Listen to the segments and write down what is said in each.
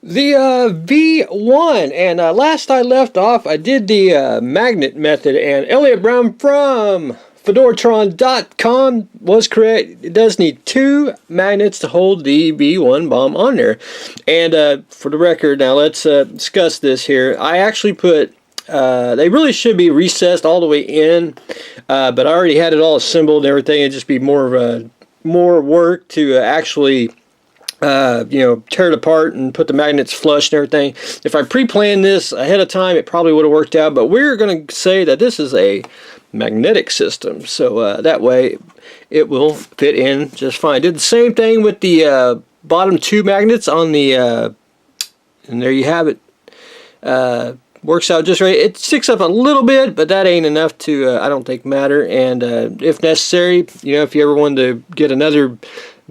The V1, and last I left off, I did the magnet method, and Elliot Brown from Fedoratron.com was correct. It does need 2 magnets to hold the V1 bomb on there. And for the record, now let's discuss this here. I actually put, they really should be recessed all the way in, but I already had it all assembled and everything. It'd just be more of more work to actually tear it apart and put the magnets flush and everything. If I pre-planned this ahead of time, it probably would have worked out, but we're going to say that this is a magnetic system, so that way it will fit in just fine. Did the same thing with the bottom 2 magnets on the, and there you have it. Works out just right. It sticks up a little bit, but that ain't enough to, I don't think, matter. And if necessary, if you ever wanted to get another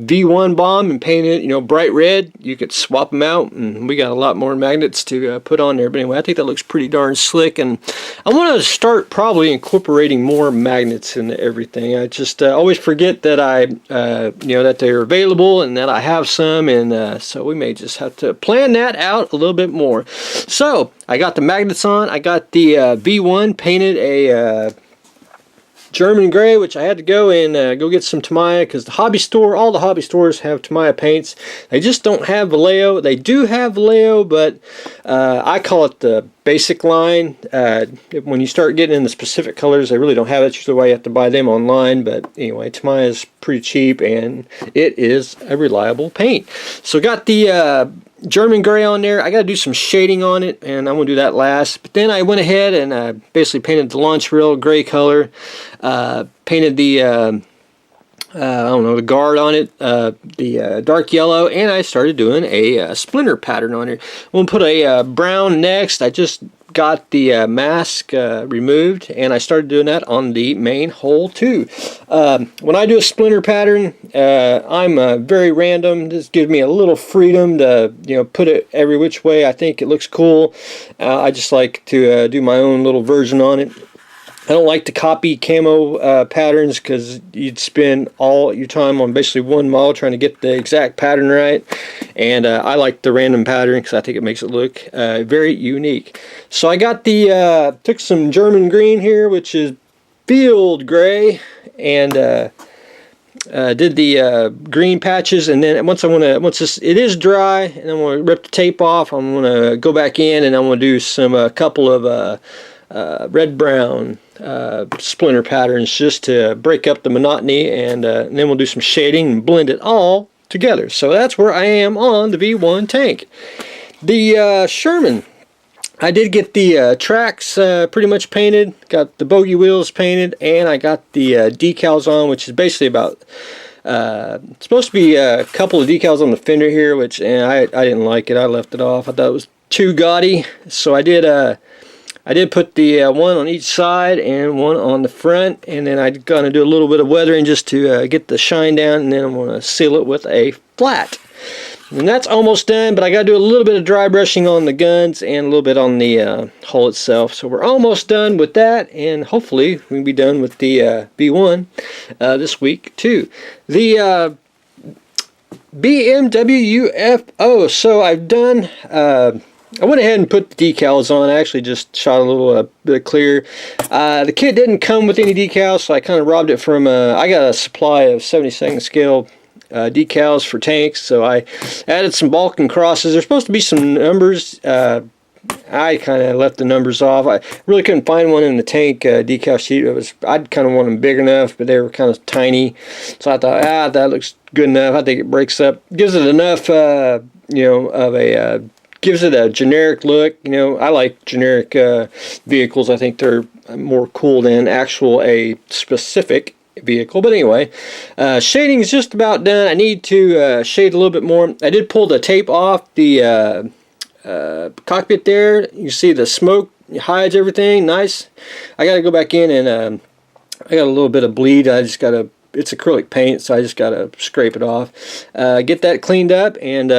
V1 bomb and paint it, bright red, you could swap them out, and we got a lot more magnets to put on there. But anyway, I think that looks pretty darn slick, and I want to start probably incorporating more magnets into everything. I just always forget that that they're available and that I have some, and so we may just have to plan that out a little bit more. So I got the magnets on. I got the V1 painted a German gray, which I had to go and go get some Tamiya, because all the hobby stores have Tamiya paints. They just don't have Vallejo. They do have Vallejo, but I call it the basic line. When you start getting in the specific colors, they really don't have it. Usually why you have to buy them online, but anyway, Tamiya is pretty cheap, and it is a reliable paint. So got the German gray on there. I got to do some shading on it, and I'm going to do that last. But then I went ahead and basically painted the launch reel gray color, painted the the guard on it, the dark yellow, and I started doing a splinter pattern on it. I'm going to put a brown next. I just got the mask removed, and I started doing that on the main hole too. When I do a splinter pattern, I'm very random. This gives me a little freedom to put it every which way I think it looks cool. I just like to do my own little version on it. I don't like to copy camo patterns, because you'd spend all your time on basically one model trying to get the exact pattern right. And I like the random pattern because I think it makes it look very unique. So I got took some German green here, which is field gray, and did the green patches. And then once it is dry, and I'm going to rip the tape off, I'm going to go back in and I'm going to do a couple of red-brown splinter patterns just to break up the monotony, and then we'll do some shading and blend it all together. So that's where I am on the V1 tank. The Sherman, I did get the tracks pretty much painted, got the bogey wheels painted, and I got the decals on, which is basically about it's supposed to be a couple of decals on the fender here, which I didn't like it. I left it off. I thought it was too gaudy, so I did put the one on each side and one on the front, and then I'm going to do a little bit of weathering just to get the shine down, and then I'm going to seal it with a flat. And that's almost done, but I got to do a little bit of dry brushing on the guns and a little bit on the hull itself. So we're almost done with that, and hopefully we can be done with the V1 this week too. The BMW UFO, so I've done... I went ahead and put the decals on. I actually just shot a little bit of clear. The kit didn't come with any decals, so I kind of robbed it from... I got a supply of 72nd scale decals for tanks, so I added some Balkan crosses. There's supposed to be some numbers. I kind of left the numbers off. I really couldn't find one in the tank decal sheet. I'd kind of want them big enough, but they were kind of tiny. So I thought, that looks good enough. I think it breaks up, gives it enough, gives it a generic look. I like generic vehicles. I think they're more cool than a specific vehicle. But anyway, shading is just about done. I need to shade a little bit more. I did pull the tape off the cockpit there. You see the smoke hides everything. Nice. I got to go back in, and I got a little bit of bleed. I just got to... It's acrylic paint, so I just got to scrape it off. Get that cleaned up, and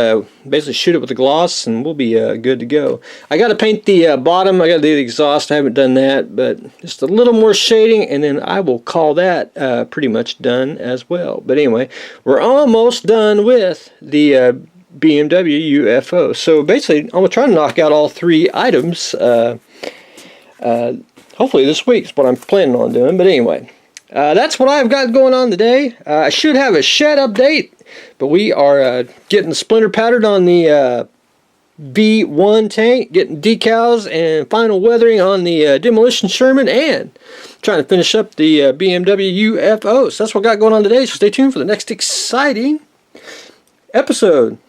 basically shoot it with a gloss, and we'll be good to go. I got to paint the bottom. I got to do the exhaust. I haven't done that, but just a little more shading, and then I will call that pretty much done as well. But anyway, we're almost done with the BMW UFO. So basically, I'm going to try to knock out all 3 items. Hopefully this week's what I'm planning on doing. But anyway, that's what I've got going on today. I should have a shed update, but we are getting splinter powdered on the V1 tank, getting decals and final weathering on the demolition Sherman, and trying to finish up the BMW UFO. So that's what I got going on today. So stay tuned for the next exciting episode.